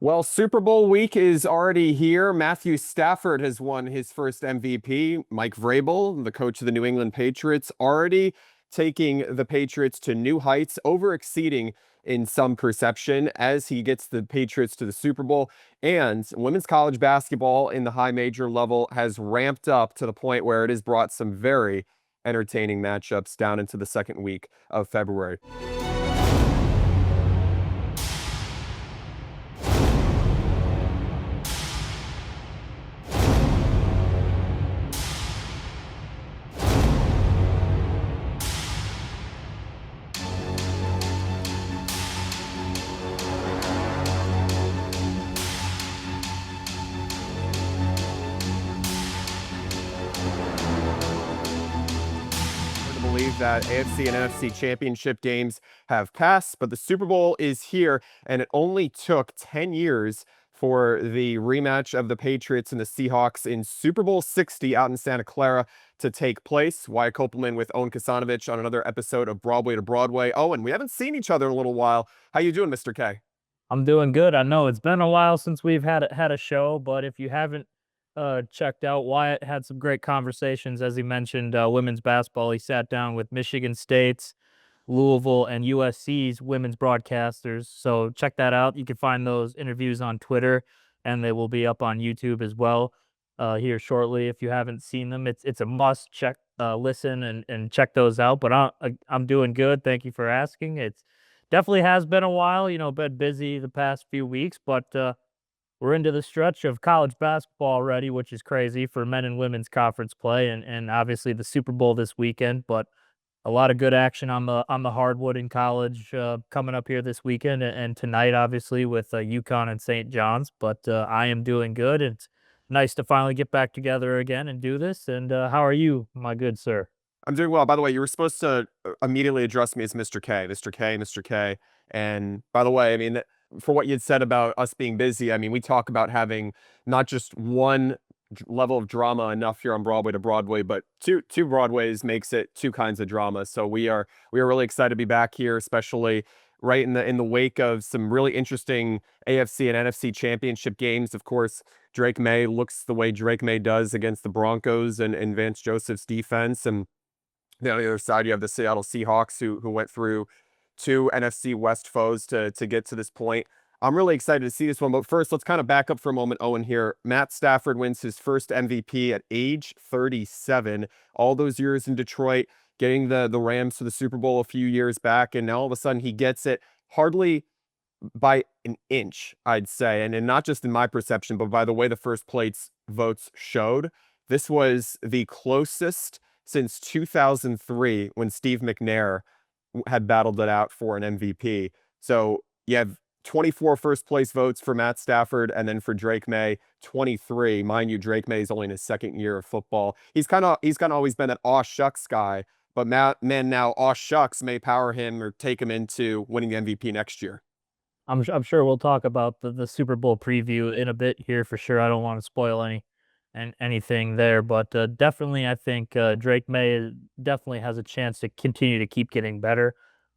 Well, Super Bowl week is already here. Matthew Stafford has won his first MVP. Mike Vrabel, the coach of the New England Patriots, already taking the Patriots to new heights, over exceeding in some perception as he gets the Patriots to the Super Bowl. And women's college basketball in the high major level has ramped up to the point where it has brought some very entertaining matchups down into the second week of February. Believe that AFC and NFC championship games have passed, but the Super Bowl is here, and it only took 10 years for the rematch of the Patriots and the Seahawks in Super Bowl 60 out in Santa Clara to take place. Wyatt Kopelman with Owen Kosanovich on another episode of Broadway to Broadway. Owen, we haven't seen each other in a little while. How you doing, Mr. K? I'm doing good. I know it's been a while since we've had a show, but if you haven't checked out, Wyatt had some great conversations. As he mentioned, women's basketball. He sat down with Michigan State's, Louisville, and USC's women's broadcasters. So check that out. You can find those interviews on Twitter, and they will be up on YouTube as well here shortly. If you haven't seen them, it's a must check, listen, and check those out. But I'm doing good. Thank you for asking. It's definitely has been a while. Been busy the past few weeks, but we're into the stretch of college basketball already, which is crazy for men and women's conference play, and obviously the Super Bowl this weekend. But a lot of good action on the hardwood in college coming up here this weekend, and tonight, obviously, with UConn and St. John's. But I am doing good. It's nice to finally get back together again and do this. And how are you, my good sir? I'm doing well. By the way, you were supposed to immediately address me as Mr. K, Mr. K, Mr. K. And by the way, I mean, for what you'd said about us being busy, I mean, we talk about having not just one level of drama enough here on Broadway to Broadway, but two Broadways makes it two kinds of drama. So we are really excited to be back here, especially right in the wake of some really interesting AFC and NFC championship games. Of course, Drake Maye looks the way Drake Maye does against the Broncos and Vance Joseph's defense, and then on the other side, you have the Seattle Seahawks who went through two NFC West foes to get to this point. I'm really excited to see this one, but first, let's kind of back up for a moment, Owen, here. Matt Stafford wins his first MVP at age 37. All those years in Detroit, getting the Rams to the Super Bowl a few years back, and now all of a sudden he gets it hardly by an inch, I'd say, and not just in my perception, but by the way the first place votes showed. This was the closest since 2003 when Steve McNair had battled it out for an MVP. So you have 24 first place votes for Matt Stafford, and then for Drake Maye, 23. Mind you, Drake Maye is only in his second year of football. He's kind of always been an aw shucks guy, but now aw shucks may power him or take him into winning the MVP next year. I'm sure we'll talk about the Super Bowl preview in a bit here for sure. I don't want to spoil anything there, but definitely I think Drake May definitely has a chance to continue to keep getting better.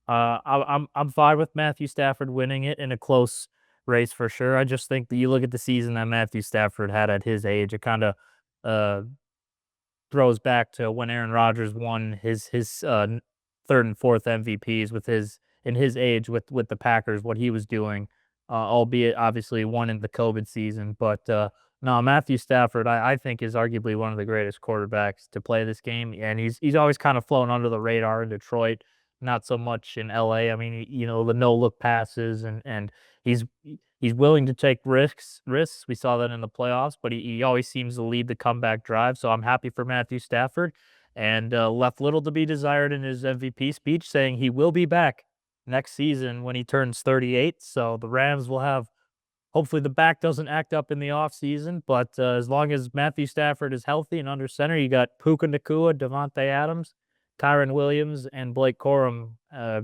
I'm fine with Matthew Stafford winning it in a close race for sure. I just think that you look at the season that Matthew Stafford had at his age, it kind of uh, throws back to when Aaron Rodgers won his third and fourth MVPs with his in his age with the Packers, what he was doing, albeit obviously one in the COVID season. But no, Matthew Stafford, I think is arguably one of the greatest quarterbacks to play this game, and he's always kind of flown under the radar in Detroit, not so much in LA. I mean, the no look passes and he's he's willing to take risks. We saw that in the playoffs, but he always seems to lead the comeback drive. So I'm happy for Matthew Stafford, and left little to be desired in his MVP speech, saying he will be back next season when he turns 38. So the Rams will have, hopefully the back doesn't act up in the offseason, but as long as Matthew Stafford is healthy and under center, you got Puka Nacua, Devontae Adams, Kyron Williams, and Blake Corum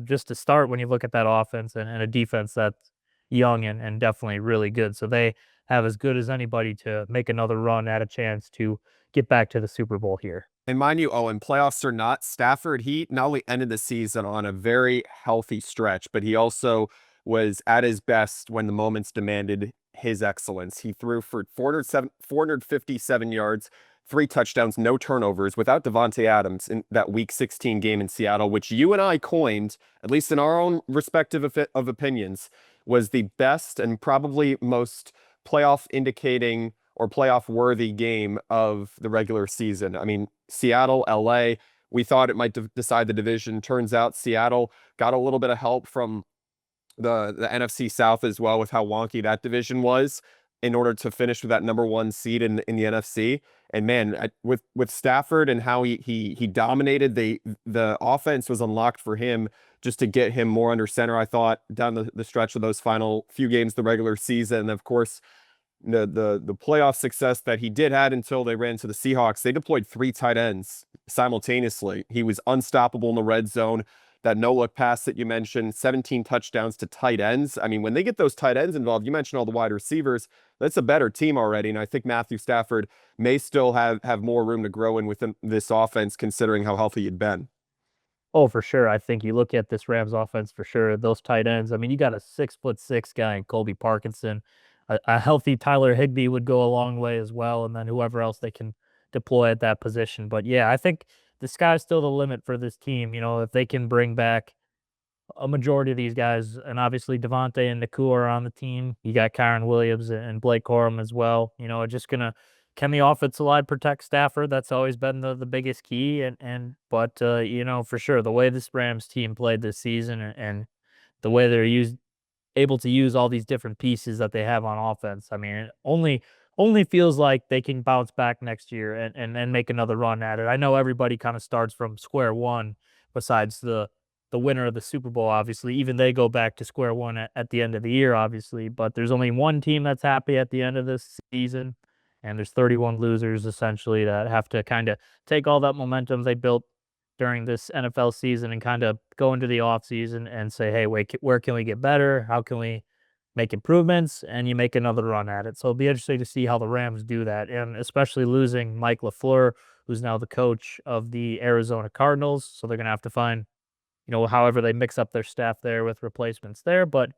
just to start when you look at that offense and a defense that's young and definitely really good. So they have as good as anybody to make another run at a chance to get back to the Super Bowl here. And mind you, Owen, playoffs or not, Stafford, he not only ended the season on a very healthy stretch, but he also was at his best when the moments demanded his excellence. He threw for 457 yards, 3 touchdowns, no turnovers without Devontae Adams in that Week 16 game in Seattle, which you and I coined, at least in our own respective of opinions, was the best and probably most playoff indicating or playoff worthy game of the regular season. I mean, Seattle, LA, we thought it might decide the division. Turns out Seattle got a little bit of help from the NFC South as well with how wonky that division was in order to finish with that number one seed in the NFC. And man, with Stafford and how he dominated, the offense was unlocked for him just to get him more under center. I thought down the stretch of those final few games the regular season, and of course the playoff success that he did had until they ran to the Seahawks. They deployed 3 tight ends simultaneously. He was unstoppable in the red zone. That no-look pass that you mentioned, 17 touchdowns to tight ends. I mean, when they get those tight ends involved, you mentioned all the wide receivers, that's a better team already. And I think Matthew Stafford may still have more room to grow in within this offense, considering how healthy he'd been. Oh, for sure. I think you look at this Rams offense for sure. Those tight ends. I mean, you got a 6'6" guy in Colby Parkinson. A healthy Tyler Higbee would go a long way as well, and then whoever else they can deploy at that position. But yeah, I think the sky's still the limit for this team. You know, if they can bring back a majority of these guys, and obviously Devontae and Nakua are on the team. You got Kyron Williams and Blake Corum as well. You know, just gonna can the offensive line protect Stafford? That's always been the biggest key. But you know, for sure, the way this Rams team played this season and the way they're able to use all these different pieces that they have on offense. I mean, it only feels like they can bounce back next year and make another run at it. I know everybody kind of starts from square one, besides the winner of the Super Bowl, obviously. Even they go back to square one at the end of the year, obviously. But there's only one team that's happy at the end of this season, and there's 31 losers essentially that have to kind of take all that momentum they built during this NFL season and kind of go into the offseason and say, hey, wait, where can we get better? How can we make improvements? And you make another run at it. So it'll be interesting to see how the Rams do that. And especially losing Mike LaFleur, who's now the coach of the Arizona Cardinals. So they're going to have to find, you know, however they mix up their staff there with replacements there. But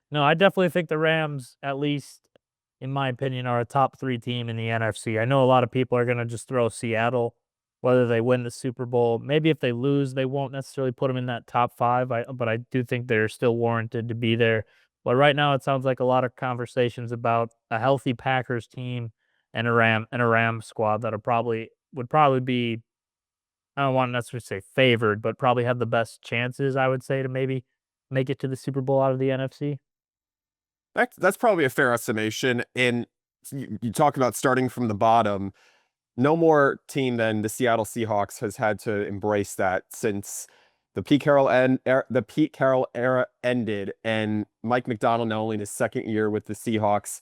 no, I definitely think the Rams, at least in my opinion, are a top 3 team in the NFC. I know a lot of people are going to just throw Seattle, whether they win the Super Bowl. Maybe if they lose, they won't necessarily put them in that top 5. But I do think they're still warranted to be there. But right now, it sounds like a lot of conversations about a healthy Packers team and a Ram squad that are would probably be, I don't want to necessarily say favored, but probably have the best chances, I would say, to maybe make it to the Super Bowl out of the NFC. That's probably a fair estimation. And you talk about starting from the bottom. No more team than the Seattle Seahawks has had to embrace that since the Pete Carroll era ended, and Mike McDonald now only in his second year with the Seahawks.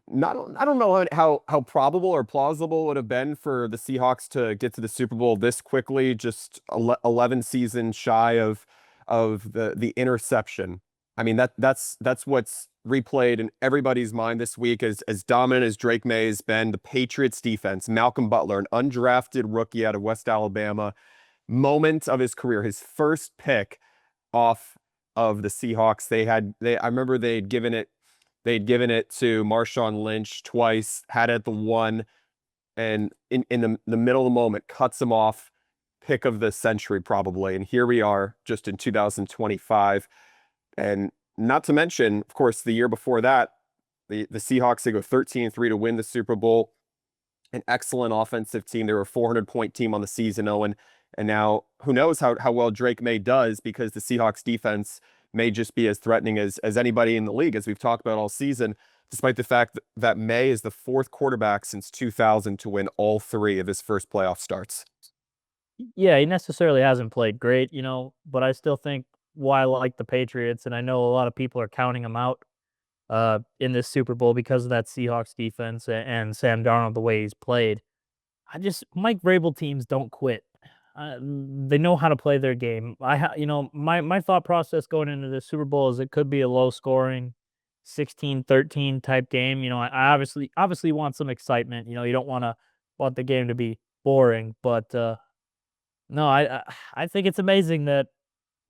Not I don't know how probable or plausible it would have been for the Seahawks to get to the Super Bowl this quickly, just 11 seasons shy of the interception. I mean that's what's replayed in everybody's mind this week as dominant as Drake Maye has been. The Patriots defense, Malcolm Butler, an undrafted rookie out of West Alabama, moment of his career, his first pick off of the Seahawks. I remember they'd given it to Marshawn Lynch twice, had it at the one, and in the middle of the moment, cuts him off, pick of the century probably. And here we are just in 2025. And not to mention, of course, the year before that, the Seahawks, they go 13-3 to win the Super Bowl. An excellent offensive team. They were a 400-point team on the season, Owen. And now who knows how well Drake Maye does, because the Seahawks defense may just be as threatening as anybody in the league, as we've talked about all season, despite the fact that Maye is the 4th quarterback since 2000 to win all 3 of his first playoff starts. Yeah, he necessarily hasn't played great, you know, but I still think why I like the Patriots, and I know a lot of people are counting them out in this Super Bowl because of that Seahawks defense and Sam Darnold, the way he's played. Mike Vrabel teams don't quit. They know how to play their game. You know, my thought process going into this Super Bowl is it could be a low scoring 16-13 type game. You know, I obviously want some excitement. You know, you don't want the game to be boring, but no, I think it's amazing that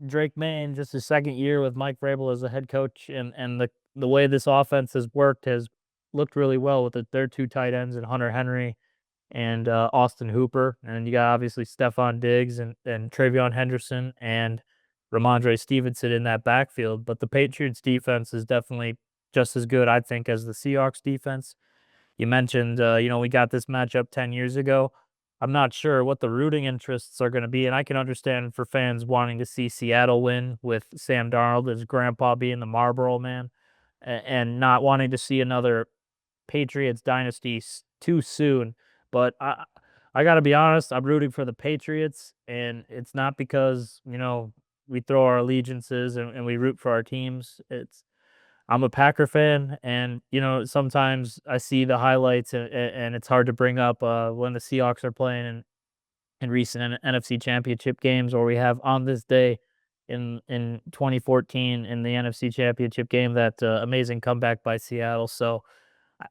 Drake Maye in just his second year with Mike Vrabel as a head coach and the way this offense has worked has looked really well with their two tight ends and Hunter Henry and Austin Hooper, and you got obviously Stephon Diggs and Travion Henderson and Ramondre Stevenson in that backfield. But the Patriots defense is definitely just as good, I think, as the Seahawks defense. You mentioned, we got this matchup 10 years ago. I'm not sure what the rooting interests are going to be, and I can understand for fans wanting to see Seattle win with Sam Darnold, his grandpa being the Marlboro man, and not wanting to see another Patriots dynasty too soon. But I got to be honest, I'm rooting for the Patriots, and it's not because we throw our allegiances and we root for our teams. I'm a Packer fan, and sometimes I see the highlights, and it's hard to bring up when the Seahawks are playing in recent NFC Championship games, or we have on this day in 2014 in the NFC Championship game that amazing comeback by Seattle. So I,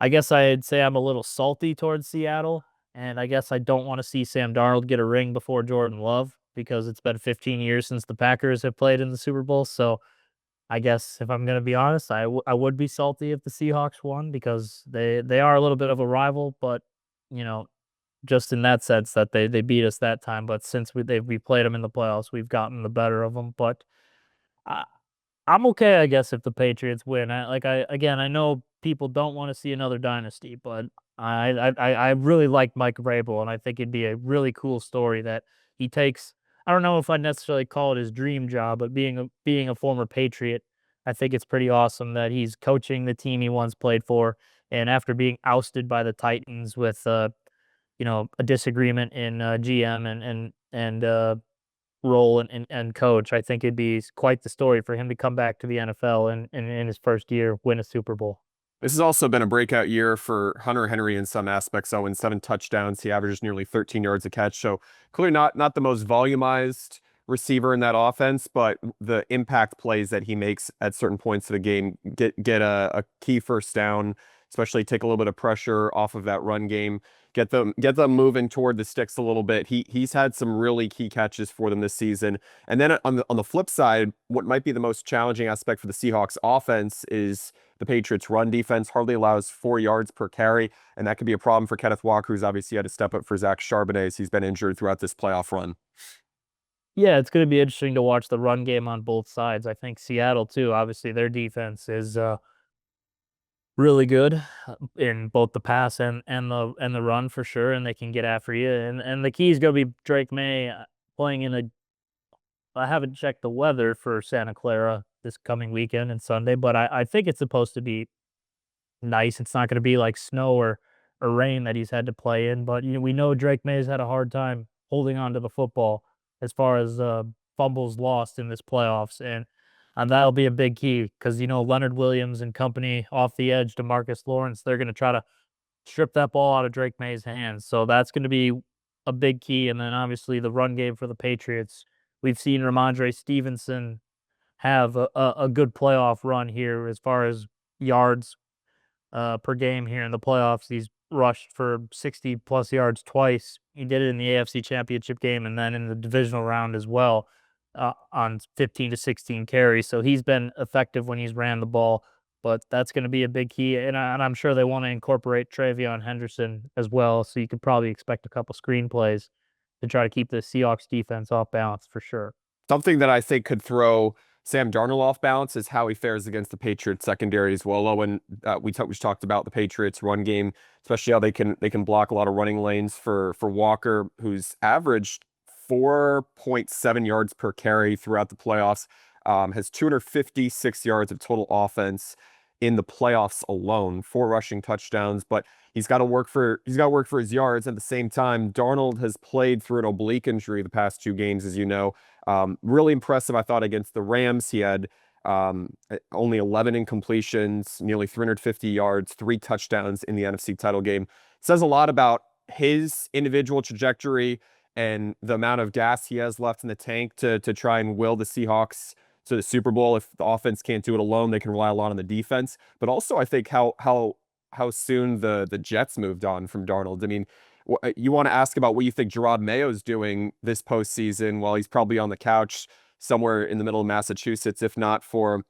I guess I'd say I'm a little salty towards Seattle, and I guess I don't want to see Sam Darnold get a ring before Jordan Love because it's been 15 years since the Packers have played in the Super Bowl. So I guess if I'm gonna be honest, I would be salty if the Seahawks won because they are a little bit of a rival, but you know, just in that sense that they beat us that time. But since we played them in the playoffs, we've gotten the better of them. But I, I'm okay, I guess, if the Patriots win. I know people don't want to see another dynasty, but I really like Mike Vrabel, and I think it'd be a really cool story that he takes. I don't know if I necessarily call it his dream job, but being a former Patriot, I think it's pretty awesome that he's coaching the team he once played for, and after being ousted by the Titans with a disagreement in GM and role and coach, I think it'd be quite the story for him to come back to the NFL and in his first year win a Super Bowl. This has also been a breakout year for Hunter Henry in some aspects. Owen, 7 touchdowns. He averages nearly 13 yards a catch. So clearly not the most volumized receiver in that offense, but the impact plays that he makes at certain points of the game get a key first down, especially take a little bit of pressure off of that run game, get them moving toward the sticks a little bit. He's had some really key catches for them this season. And then on the flip side, what might be the most challenging aspect for the Seahawks offense is the Patriots' run defense hardly allows 4 yards per carry, and that could be a problem for Kenneth Walker, who's obviously had to step up for Zach Charbonnet as he's been injured throughout this playoff run. Yeah, it's going to be interesting to watch the run game on both sides. I think Seattle too. Obviously, their defense is really good in both the pass and the run for sure, and they can get after you. And the key is going to be Drake Maye playing in a. I haven't checked the weather for Santa Clara this coming weekend and Sunday, but I think it's supposed to be nice. It's not going to be like snow or rain that he's had to play in. But we know Drake May's had a hard time holding on to the football as far as fumbles lost in this playoffs, and that'll be a big key because Leonard Williams and company off the edge, DeMarcus Lawrence, they're going to try to strip that ball out of Drake May's hands. So that's going to be a big key. And then obviously the run game for the Patriots. We've seen Ramondre Stevenson have a good playoff run here as far as yards per game here in the playoffs. He's rushed for 60 plus yards twice. He did it in the AFC Championship game and then in the divisional round as well on 15 to 16 carries. So he's been effective when he's ran the ball, but that's going to be a big key. And I'm sure they want to incorporate Travion Henderson as well. So you could probably expect a couple screenplays to try to keep the Seahawks defense off balance for sure. Something that I think could throw Sam Darnold off balance is how he fares against the Patriots secondary as well. Owen, we talked about the Patriots run game, especially how they can block a lot of running lanes for Walker, who's averaged 4.7 yards per carry throughout the playoffs, has 256 yards of total offense in the playoffs alone, 4 rushing touchdowns, but he's got to work for his yards. At the same time, Darnold has played through an oblique injury the past 2 games, as you know. Really impressive, I thought, against the Rams. He had only 11 incompletions, nearly 350 yards, 3 touchdowns in the NFC title game. Says a lot about his individual trajectory and the amount of gas he has left in the tank to try and will the Seahawks to the Super Bowl. If the offense can't do it alone, they can rely a lot on the defense. But also, I think how soon the Jets moved on from Darnold. I mean, you want to ask about what you think Gerard Mayo's doing this postseason while he's probably on the couch somewhere in the middle of Massachusetts, if not for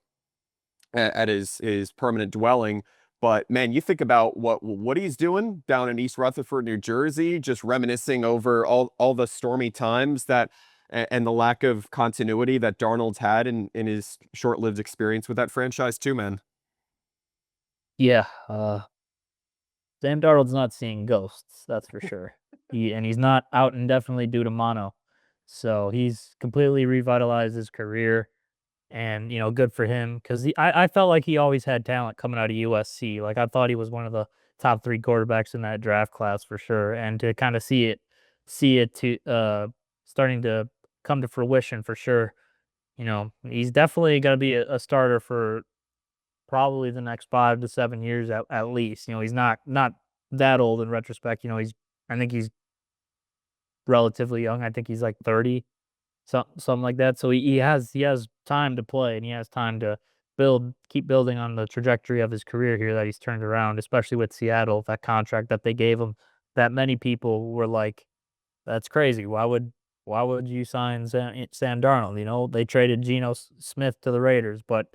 at his permanent dwelling. But man, you think about what he's doing down in East Rutherford, New Jersey, just reminiscing over all the stormy times that and the lack of continuity that Darnold's had in his short-lived experience with that franchise too, man. Yeah, Sam Darnold's not seeing ghosts, that's for sure. He's not out indefinitely due to mono. So he's completely revitalized his career, and good for him because I felt like he always had talent coming out of USC. Like I thought he was one of the top 3 quarterbacks in that draft class for sure. And to kind of see it to starting to come to fruition for sure. He's definitely gonna be a starter for probably the next 5 to 7 years at least. He's not that old in retrospect. I think he's relatively young. I think he's like 30, something like that. So he has time to play and he has time to keep building on the trajectory of his career here that he's turned around, especially with Seattle, that contract that they gave him that many people were like, that's crazy. Why would you sign Sam Darnold? They traded Geno Smith to the Raiders, but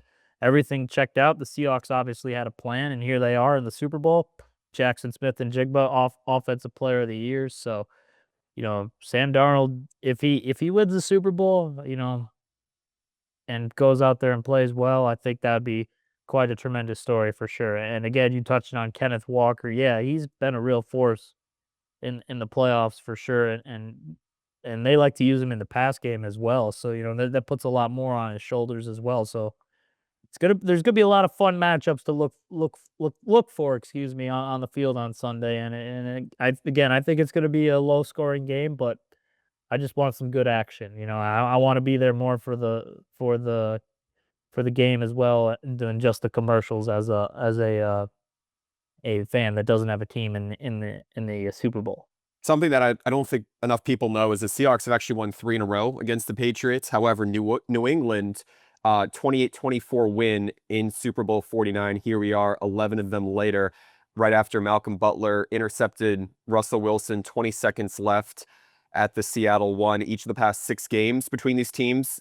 everything checked out. The Seahawks obviously had a plan, and here they are in the Super Bowl. Jackson Smith and Jigba off offensive player of the year. So, Sam Darnold, if he wins the Super Bowl, and goes out there and plays well, I think that'd be quite a tremendous story for sure. And again, you touched on Kenneth Walker. Yeah, he's been a real force in the playoffs for sure, and they like to use him in the pass game as well. So that puts a lot more on his shoulders as well. So there's gonna be a lot of fun matchups to look for. Excuse me, on the field on Sunday, I think it's gonna be a low scoring game, but I just want some good action. I want to be there more for the game as well than just the commercials as a fan that doesn't have a team in the Super Bowl. Something that I don't think enough people know is the Seahawks have actually won 3 in a row against the Patriots. However, New England, 28-24 win in Super Bowl 49. Here we are, 11 of them later, right after Malcolm Butler intercepted Russell Wilson, 20 seconds left at the Seattle 1. Each of the past 6 games between these teams,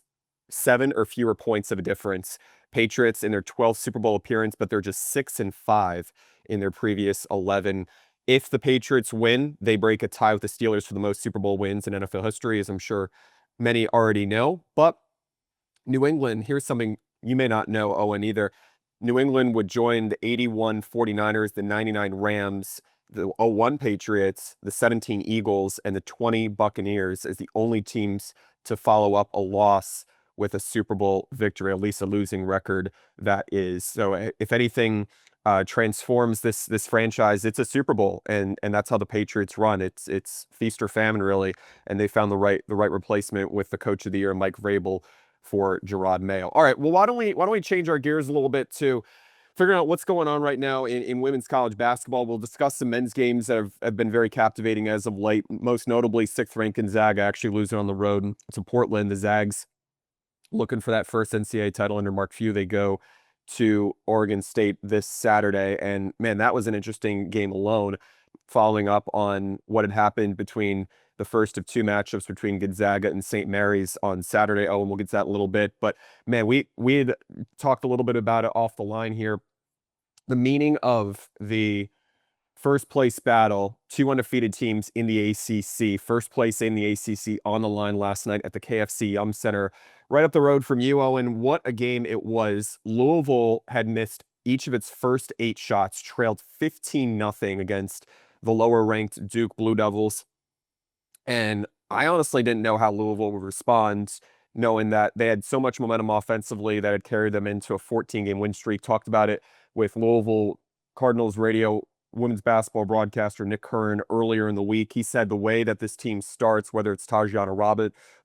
7 or fewer points of a difference. Patriots in their 12th Super Bowl appearance, but they're just 6-5 in their previous 11. If the Patriots win, they break a tie with the Steelers for the most Super Bowl wins in NFL history, as I'm sure many already know. But New England, here's something you may not know, Owen, either. New England would join the 81 49ers, the 99 Rams, the 01 Patriots, the 17 Eagles, and the 20 Buccaneers as the only teams to follow up a loss with a Super Bowl victory, at least a losing record that is. So if anything transforms this franchise, it's a Super Bowl, and that's how the Patriots run. It's feast or famine really, and they found the right replacement with the Coach of the Year, Mike Vrabel, for Drake Maye. All right, well why don't we change our gears a little bit to figuring out what's going on right now in women's college basketball. We'll discuss some men's games that have been very captivating as of late, most notably 6th ranked Gonzaga actually losing on the road to Portland. The Zags looking for that first NCAA title under Mark Few. They go to Oregon State this Saturday. And man, that was an interesting game alone, following up on what had happened between the first of 2 matchups between Gonzaga and St. Mary's on Saturday. Oh, and we'll get to that in a little bit. But man, we had talked a little bit about it off the line here. The meaning of the first place battle, 2 undefeated teams in the ACC. First place in the ACC on the line last night at the KFC Yum Center, right up the road from you, Owen. What a game it was. Louisville had missed each of its first 8 shots, trailed 15-0 against the lower-ranked Duke Blue Devils. And I honestly didn't know how Louisville would respond, knowing that they had so much momentum offensively that had carried them into a 14-game win streak. Talked about it with Louisville Cardinals radio women's basketball broadcaster Nick Curran earlier in the week. He said the way that this team starts, whether it's Tajana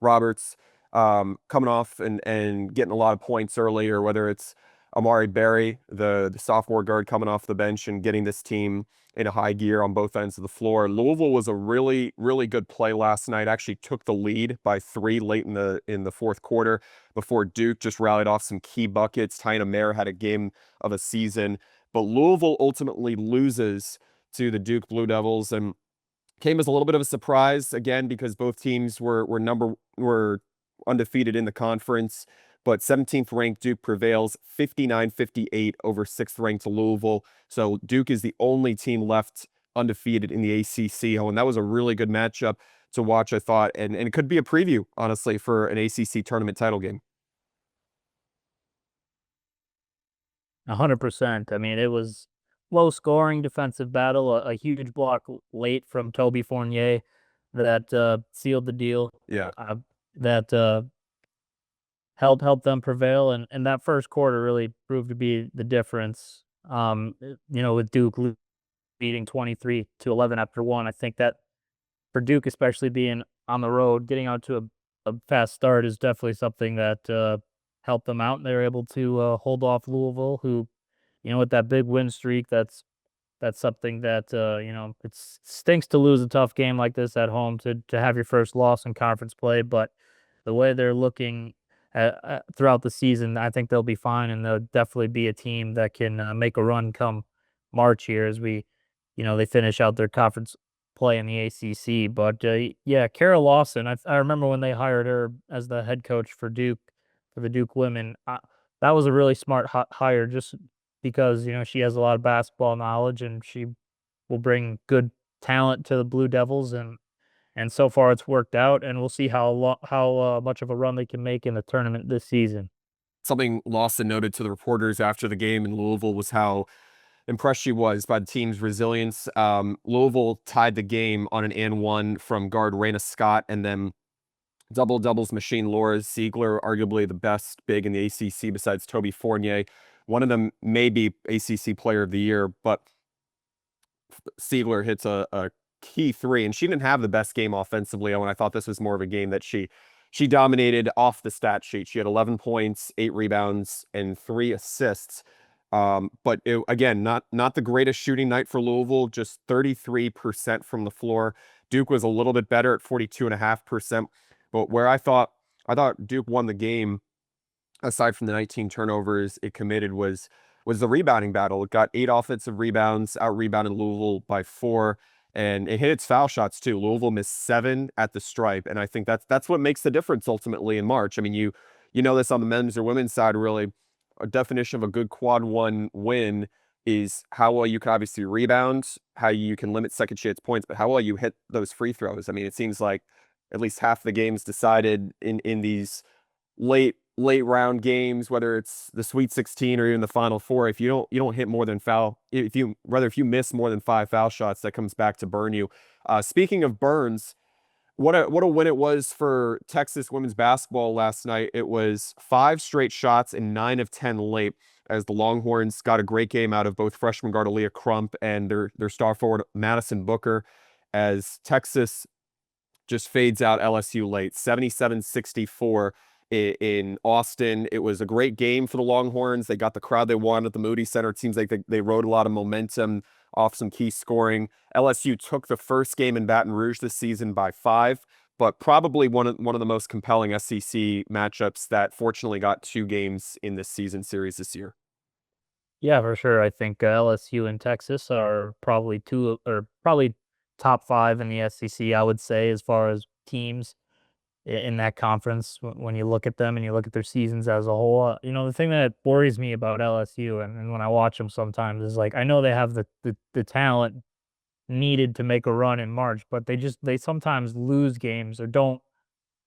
Roberts coming off and getting a lot of points early, or whether it's Amari Berry, the sophomore guard coming off the bench and getting this team in a high gear on both ends of the floor. Louisville was a really, really good play last night. Actually took the lead by 3 late in the fourth quarter before Duke just rallied off some key buckets. Tyna Mayer had a game of a season. But Louisville ultimately loses to the Duke Blue Devils, and came as a little bit of a surprise again because both teams were undefeated in the conference. but 17th ranked Duke prevails 59-58 over 6th ranked Louisville. So Duke is the only team left undefeated in the ACC. Oh, and that was a really good matchup to watch, I thought, and it could be a preview, honestly, for an ACC tournament title game. 100%. I mean, it was low scoring defensive battle, a huge block late from Toby Fournier that sealed the deal. Yeah. Uh, that helped them prevail, and that first quarter really proved to be the difference. With Duke leading 23-11 after one, I think that for Duke, especially being on the road, getting out to a fast start is definitely something that helped them out, and they were able to hold off Louisville, who, with that big win streak, that's something that it stinks to lose a tough game like this at home to have your first loss in conference play, but the way they're looking throughout the season, I think they'll be fine, and they'll definitely be a team that can make a run come March here as they finish out their conference play in the ACC. But yeah, Kara Lawson, I remember when they hired her as the head coach for Duke, for the Duke women. That was a really smart hire, just because she has a lot of basketball knowledge and she will bring good talent to the Blue Devils, and so far it's worked out, and we'll see how much of a run they can make in the tournament this season. Something Lawson noted to the reporters after the game in Louisville was how impressed she was by the team's resilience. Louisville tied the game on an and one from guard Raina Scott, and then double doubles machine Laura Ziegler, arguably the best big in the ACC besides Toby Fournier. One of them may be ACC Player of the Year, but Ziegler hits a key three, and she didn't have the best game offensively. And I thought this was more of a game that she dominated off the stat sheet. She had 11 points, 8 rebounds, and 3 assists. But again, not the greatest shooting night for Louisville, just 33% from the floor. Duke was a little bit better at 42.5%. But where I thought Duke won the game, aside from the 19 turnovers it committed, was the rebounding battle. It got 8 offensive rebounds, out rebounded Louisville by 4, and it hit its foul shots too. Louisville missed 7 at the stripe, and I think that's what makes the difference ultimately in March. I mean, you know this on the men's or women's side, really. A definition of a good quad one win is how well you can obviously rebound, how you can limit second chance points, but how well you hit those free throws. I mean, it seems like at least half the games decided in these late round games, whether it's the Sweet 16 or even the Final Four, if you don't hit more than if you miss more than 5 foul shots, that comes back to burn you. Speaking of burns, what a win it was for Texas women's basketball last night. It was 5 straight shots and 9 of 10 late, as the Longhorns got a great game out of both freshman guard Aaliyah Crump and their star forward Madison Booker, as Texas just fades out LSU late, 77-64 in Austin. It was a great game for the Longhorns. They got the crowd they wanted at the Moody Center. It seems like they rode a lot of momentum off some key scoring. LSU took the first game in Baton Rouge this season by 5, but probably one of the most compelling SEC matchups that fortunately got 2 games in this season series this year. Yeah, for sure. I think LSU and Texas are probably probably top 5 in the SEC, I would say, as far as teams in that conference. When you look at them and you look at their seasons as a whole, the thing that worries me about LSU, and when I watch them sometimes, is like, I know they have the talent needed to make a run in March, but they sometimes lose games or don't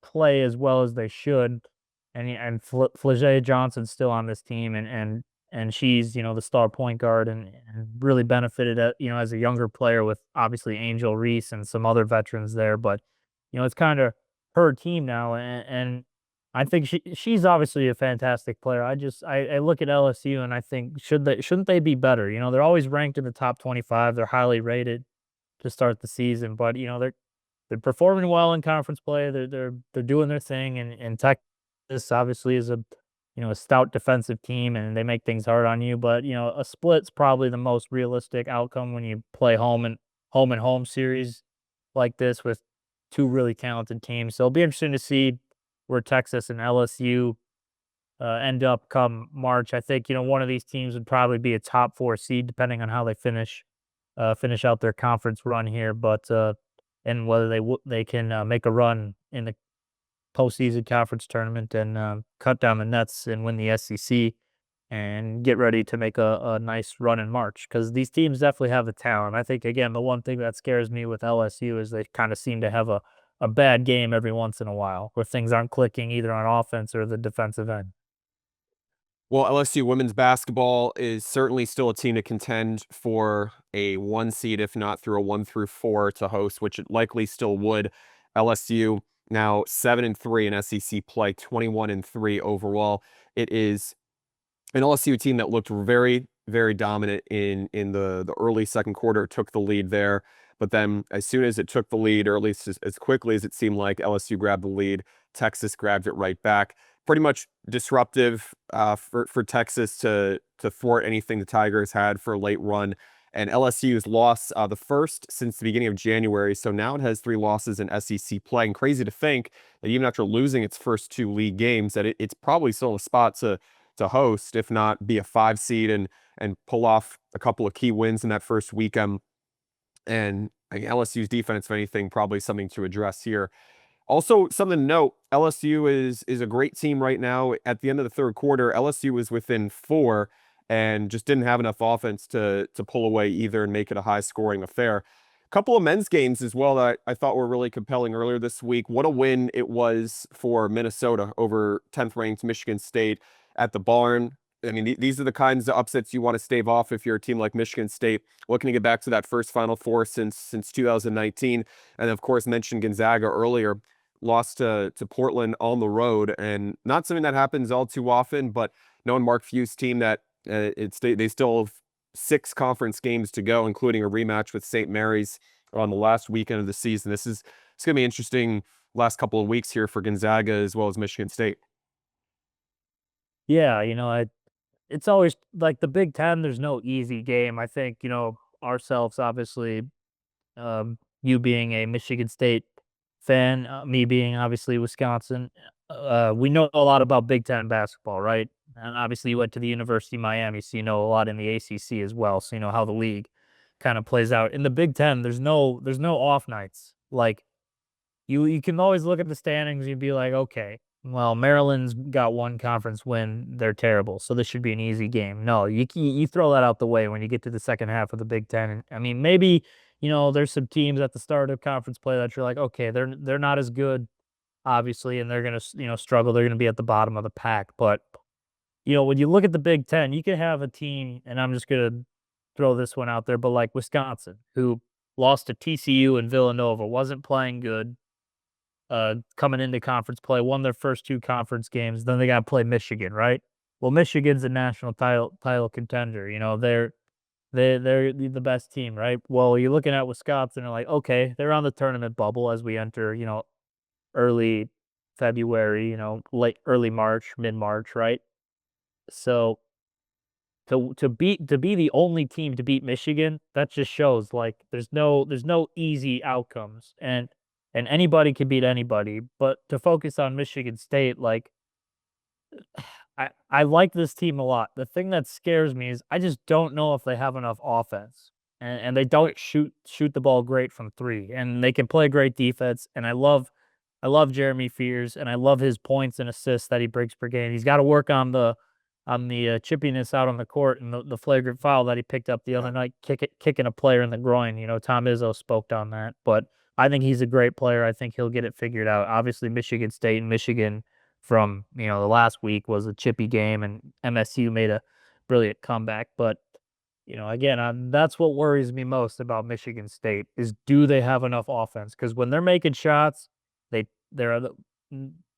play as well as they should. And Johnson's still on this team, and she's the star point guard, and really benefited as a younger player with obviously Angel Reese and some other veterans there. But it's kind of her team now, and I think she's obviously a fantastic player. I look at LSU and I think, shouldn't they be better? They're always ranked in the top 25. They're highly rated to start the season, but they're performing well in conference play. They're doing their thing, and Texas obviously is a stout defensive team, and they make things hard on you. But a split's probably the most realistic outcome when you play home series like this with 2 really talented teams. So it'll be interesting to see where Texas and LSU end up come March. I think one of these teams would probably be a top 4 seed, depending on how they finish out their conference run here. But and whether they can make a run in the postseason conference tournament and cut down the nets and win the SEC and get ready to make a nice run in March because these teams definitely have the talent. I think again the one thing that scares me with LSU is they kind of seem to have a bad game every once in a while where things aren't clicking either on offense or the defensive end. Well, LSU women's basketball is certainly still a team to contend for a 1 seed, if not through a 1 through 4 to host, which it likely still would. LSU now 7-3 in SEC play, 21-3 overall. It is an LSU team that looked very, very dominant in the early second quarter, took the lead there. But then as soon as it took the lead, or at least as quickly as it seemed like LSU grabbed the lead, Texas grabbed it right back. Pretty much disruptive for Texas to thwart anything the Tigers had for a late run. And LSU's lost the first since the beginning of January. So now it has 3 losses in SEC play. And crazy to think that even after losing its first 2 league games, that it's probably still a spot to host, if not be a 5 seed and pull off a couple of key wins in that first weekend. And LSU's defense, if anything, probably something to address here. Also, something to note, LSU is a great team right now. At the end of the third quarter, LSU was within 4 and just didn't have enough offense to pull away either and make it a high-scoring affair. A couple of men's games as well that I thought were really compelling earlier this week. What a win it was for Minnesota over 10th-ranked Michigan State at the Barn. I mean, these are the kinds of upsets you want to stave off if you're a team like Michigan State, looking to get back to that first Final Four since 2019. And of course, mentioned Gonzaga earlier, lost to Portland on the road, and not something that happens all too often. But knowing Mark Few's team, that they still have 6 conference games to go, including a rematch with St. Mary's on the last weekend of the season. It's going to be interesting last couple of weeks here for Gonzaga as well as Michigan State. Yeah, it's always like the Big Ten. There's no easy game. I think ourselves obviously. You being a Michigan State fan, me being obviously Wisconsin, we know a lot about Big Ten basketball, right? And obviously, you went to the University of Miami, so you know a lot in the ACC as well. So you know how the league kind of plays out. In the Big Ten, there's no off nights. Like you can always look at the standings. You'd be like, okay, well, Maryland's got one conference win. They're terrible, so this should be an easy game. No, you throw that out the way when you get to the second half of the Big Ten. And, I mean, maybe there's some teams at the start of conference play that you're like, okay, they're not as good, obviously, and they're gonna struggle. They're gonna be at the bottom of the pack. But when you look at the Big Ten, you can have a team, and I'm just gonna throw this one out there, but like Wisconsin, who lost to TCU and Villanova, wasn't playing good coming into conference play, won their first 2 conference games, then they got to play Michigan, right? Well, Michigan's a national title contender. They're the best team, right? Well, you're looking at Wisconsin and like, okay, they're on the tournament bubble as we enter, early February, late early March, mid March, right? So to be the only team to beat Michigan, that just shows like there's no easy outcomes and anybody can beat anybody. But to focus on Michigan State, like I like this team a lot. The thing that scares me is I just don't know if they have enough offense. And they don't shoot the ball great from 3. And they can play great defense. And I love Jeremy Fears and I love his points and assists that he breaks per game. He's got to work on the chippiness out on the court and the flagrant foul that he picked up the other night, kicking a player in the groin. Tom Izzo spoke on that, but I think he's a great player. I think he'll get it figured out. Obviously, Michigan State and Michigan from the last week was a chippy game, and MSU made a brilliant comeback. But again, that's what worries me most about Michigan State is do they have enough offense? Because when they're making shots, they're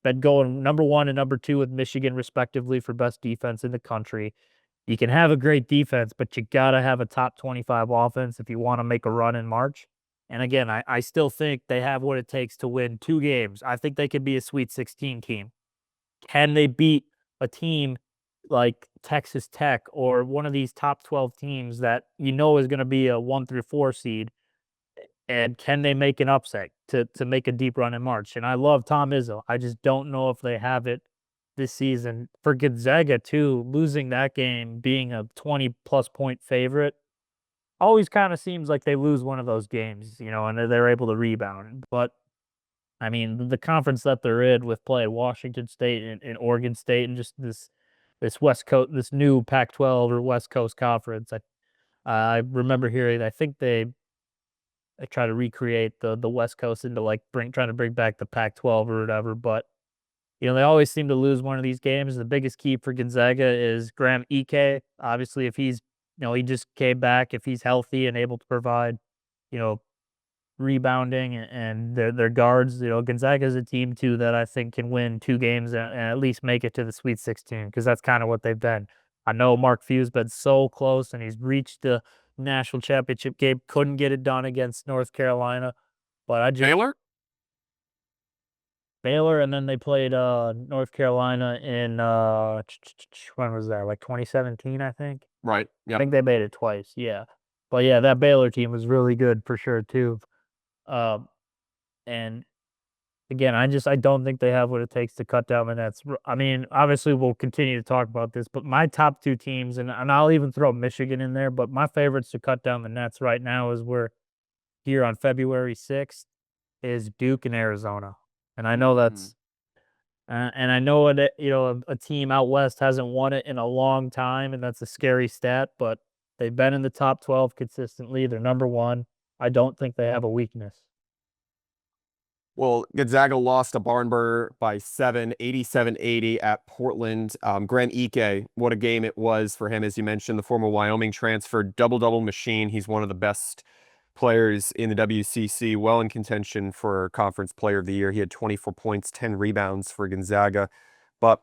been going number 1 and number 2 with Michigan respectively for best defense in the country. You can have a great defense, but you gotta have a top 25 offense if you want to make a run in March. And again, I still think they have what it takes to win 2 games. I think they could be a Sweet 16 team. Can they beat a team like Texas Tech or one of these top 12 teams that is going to be a 1 through 4 seed? And can they make an upset to make a deep run in March? And I love Tom Izzo. I just don't know if they have it this season. For Gonzaga too, losing that game, being a 20+ point favorite, always kind of seems like they lose one of those games, and they're able to rebound. But I mean, the conference that they're in with playing Washington State and Oregon State and just this West Coast, this new Pac-12 or West Coast conference. I remember hearing. I think they try to recreate the West Coast into like trying to bring back the Pac-12 or whatever. But they always seem to lose one of these games. The biggest key for Gonzaga is Graham Ike. Obviously, if he's he just came back. If he's healthy and able to provide, you know, rebounding and their guards. Gonzaga is a team too that I think can win 2 games and at least make it to the Sweet 16 because that's kind of what they've been. I know Mark Few's been so close and he's reached the national championship game, couldn't get it done against North Carolina, but I just Baylor? Baylor, and then they played North Carolina in when was that? Like 2017, I think. Right. I Yep. think they made it twice. Yeah, but yeah, that Baylor team was really good for sure too. Um, and again, I don't think they have what it takes to cut down the nets. I mean, obviously, we'll continue to talk about this, but my top 2 teams, and I'll even throw Michigan in there, but my favorites to cut down the nets right now is we're here on February 6th is Duke and Arizona. And I know Mm. that's and I know a team out west hasn't won it in a long time, and that's a scary stat, but they've been in the top 12 consistently. They're number 1. I don't think they have a weakness. Well, Gonzaga lost a barn burner by 7, 87-80 at Portland. Grant Ike, what a game it was for him, as you mentioned, the former Wyoming transfer, double-double machine. He's one of the best players in the WCC, well in contention for Conference Player of the Year. He had 24 points, 10 rebounds for Gonzaga. But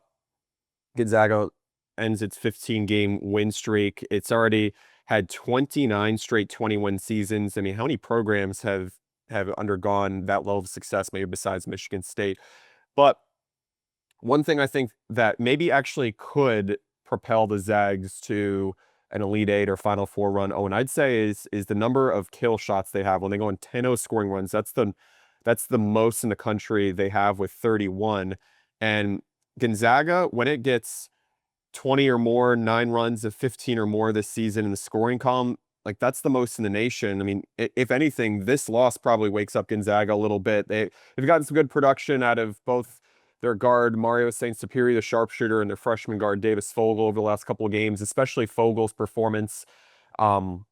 Gonzaga ends its 15-game win streak. It's already had 29 straight 21 seasons. I mean, how many programs have undergone that level of success, maybe besides Michigan State? But one thing I think that maybe actually could propel the Zags to an Elite Eight or Final Four run, Owen, I'd say is the number of kill shots they have when they go on 10-0 scoring runs. That's the most in the country they have with 31. And Gonzaga, when it gets 20 or more, 9 runs of 15 or more this season in the scoring column, like that's the most in the nation. I mean, if anything, this loss probably wakes up Gonzaga a little bit. They've gotten some good production out of both their guard Mario St. Superi, the sharpshooter, and their freshman guard Davis Fogel over the last couple of games, especially Fogel's performance um,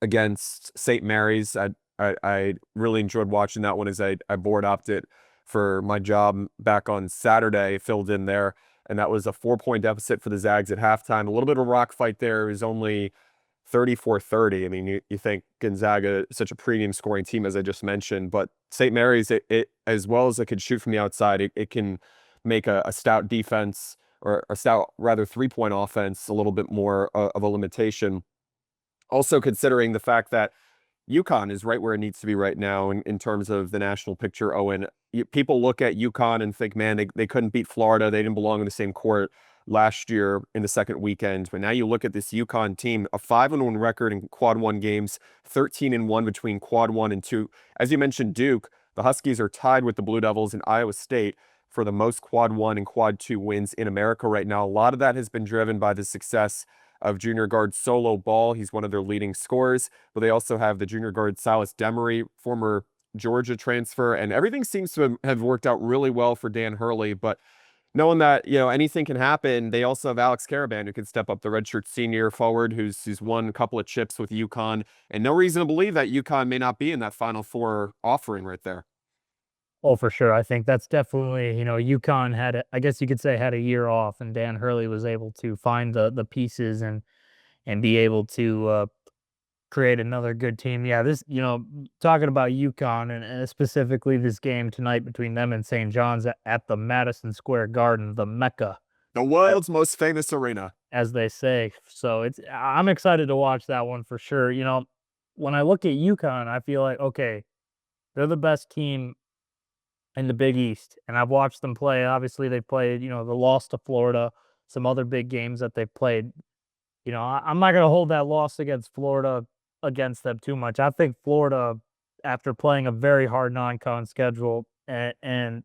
against St. Mary's. I really enjoyed watching that one as I board opted it for my job back on Saturday, filled in there. And that was a 4-point deficit for the Zags at halftime. A little bit of a rock fight there. It was only 34-30. I mean, you think Gonzaga is such a premium scoring team, as I just mentioned, but St. Mary's, it as well as it could shoot from the outside, it can make a stout defense or a stout, rather, 3-point offense a little bit more of a limitation. Also considering the fact that UConn is right where it needs to be right now in terms of the national picture, Owen. People look at UConn and think, man, they couldn't beat Florida. They didn't belong in the same court last year in the second weekend. But now you look at this UConn team, a 5-1 record in quad one games, 13-1 between quad one and two. As you mentioned, Duke, the Huskies are tied with the Blue Devils and Iowa State for the most quad one and quad two wins in America right now. A lot of that has been driven by the success of junior guard Solo Ball. He's one of their leading scorers, but they also have the junior guard Silas Demery, former Georgia transfer, and everything seems to have worked out really well for Dan Hurley. But knowing that anything can happen, they also have Alex Caravan who can step up, the redshirt senior forward who's won a couple of chips with UConn, and no reason to believe that UConn may not be in that Final Four offering right there. Oh, for sure. I think that's definitely, UConn had, I guess you could say, had a year off, and Dan Hurley was able to find the pieces and be able to create another good team. Yeah, talking about UConn and specifically this game tonight between them and St. John's at the Madison Square Garden, the Mecca, The a- world's most famous arena. as they say. So I'm excited to watch that one for sure. When I look at UConn, I feel like okay, they're the best team in the Big East, and I've watched them play. Obviously, they played, the loss to Florida, some other big games that they've played. I'm not going to hold that loss against Florida against them too much. I think Florida, after playing a very hard non-con schedule and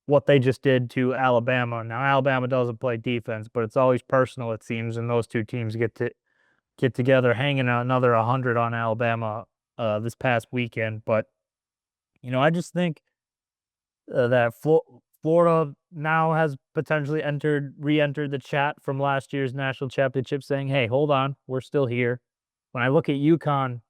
what they just did to Alabama. Now, Alabama doesn't play defense, but it's always personal, it seems, and those two teams get together, hanging another 100 on Alabama this past weekend. But I just think that Florida now has potentially re-entered the chat from last year's national championship, saying, "Hey, hold on, we're still here." When I look at UConn,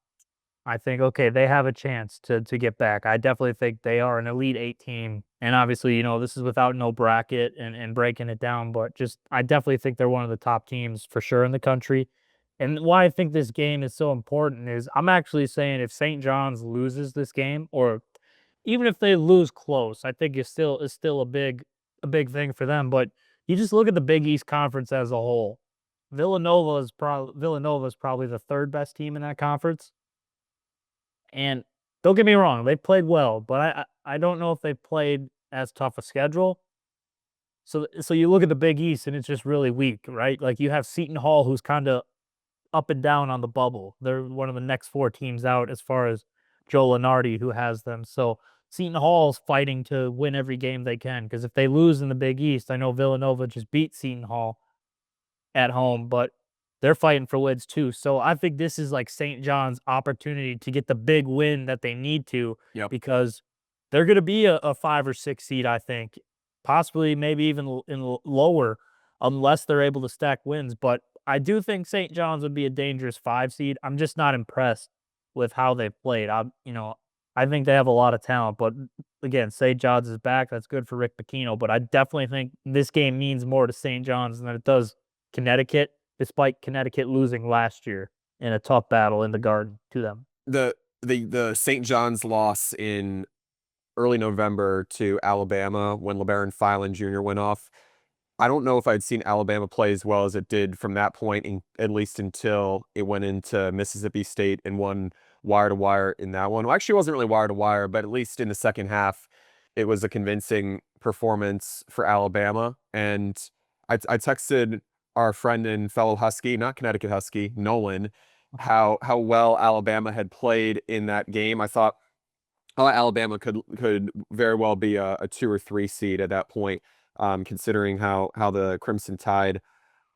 I think, okay, they have a chance to get back. I definitely think they are an Elite Eight team, and obviously, this is without no bracket and breaking it down, but just I definitely think they're one of the top teams for sure in the country. And why I think this game is so important is I'm actually saying if St. John's loses this game, or even if they lose close, I think it's still a big thing for them. But you just look at the Big East Conference as a whole. Villanova is probably the third best team in that conference. And don't get me wrong, they played well, but I don't know if they played as tough a schedule. So you look at the Big East and it's just really weak, right? Like you have Seton Hall, who's kind of up and down on the bubble. They're one of the next four teams out as far as Joe Lunardi, who has them. So Seton Hall's fighting to win every game they can, because if they lose in the Big East, I know Villanova just beat Seton Hall at home, but they're fighting for wins too. So I think this is like St. John's opportunity to get the big win that they need to, Yep. because they're going to be a 5 or 6 seed, I think, possibly maybe even lower, unless they're able to stack wins. But I do think St. John's would be a dangerous 5 seed. I'm just not impressed with how they played. I think they have a lot of talent, but again, St. John's is back. That's good for Rick Pitino. But I definitely think this game means more to St. John's than it does Connecticut, despite Connecticut losing last year in a tough battle in the Garden to them. The St. John's loss in early November to Alabama when LeBaron Filan Jr. went off. I don't know if I'd seen Alabama play as well as it did from that point, at least until it went into Mississippi State and won wire to wire in that one. Well, actually, it wasn't really wire to wire, but at least in the second half, it was a convincing performance for Alabama. And I texted our friend and fellow Husky, not Connecticut Husky, Nolan, how well Alabama had played in that game. I thought Alabama could very well be a 2 or 3 seed at that point, considering how the Crimson Tide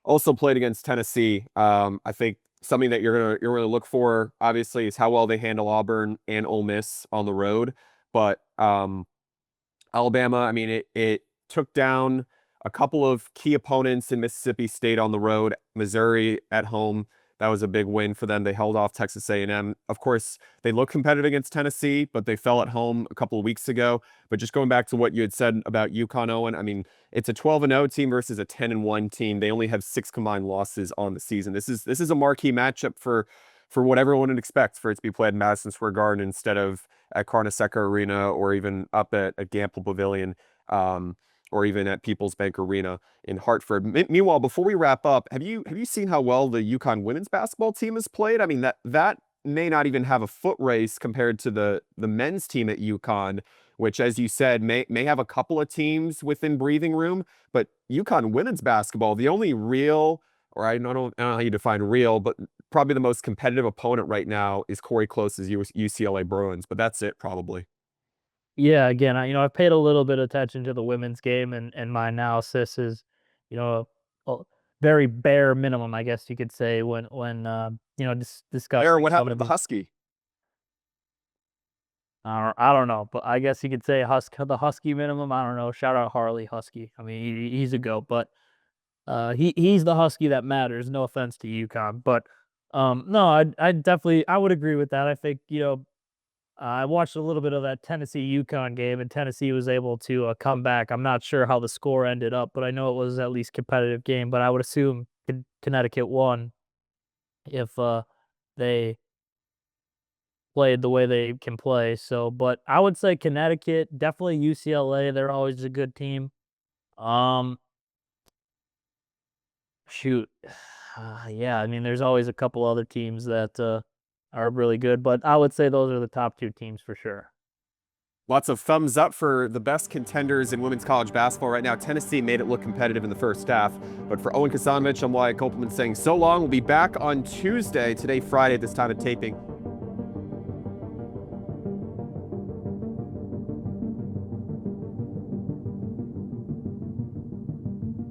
also played against Tennessee. I think something that you're gonna look for, obviously, is how well they handle Auburn and Ole Miss on the road. But Alabama, I mean, it took down a couple of key opponents in Mississippi State on the road, Missouri at home. That was a big win for them. They held off Texas A&M. Of course, they look competitive against Tennessee, but they fell at home a couple of weeks ago. But just going back to what you had said about UConn, Owen, I mean, it's a 12-0 team versus a 10-1 team. They only have 6 combined losses on the season. This is a marquee matchup for what everyone would expect for it to be played in Madison Square Garden instead of at Carnesecca Arena or even up at Gamble Pavilion. Or even at People's Bank Arena in Hartford. Meanwhile, before we wrap up, have you seen how well the UConn women's basketball team has played? I mean, that may not even have a foot race compared to the men's team at UConn, which, as you said, may have a couple of teams within breathing room. But UConn women's basketball, the only real, or I don't know how you define real, but probably the most competitive opponent right now is Corey Close's UCLA Bruins. But that's it, probably. Yeah, again, I've paid a little bit of attention to the women's game, and my analysis is, you know, a very bare minimum, I guess you could say, when Aaron, discussing what some happened of to the these. Husky? I don't know, but I guess you could say the Husky minimum. I don't know. Shout out Harley Husky. I mean, he's a goat, but he's the Husky that matters. No offense to UConn, but no, I definitely I would agree with that. I think I watched a little bit of that Tennessee UConn game, and Tennessee was able to come back. I'm not sure how the score ended up, but I know it was at least competitive game. But I would assume Connecticut won if they played the way they can play. So, but I would say Connecticut, definitely UCLA. They're always a good team. Um, shoot, yeah. I mean, there's always a couple other teams that are really good, but I would say those are the top 2 teams for sure. Lots of thumbs up for the best contenders in women's college basketball right now. Tennessee made it look competitive in the first half. But for Owen Kosanovich, I'm Wyatt Kopelman saying so long. We'll be back on Tuesday, today Friday at this time of taping.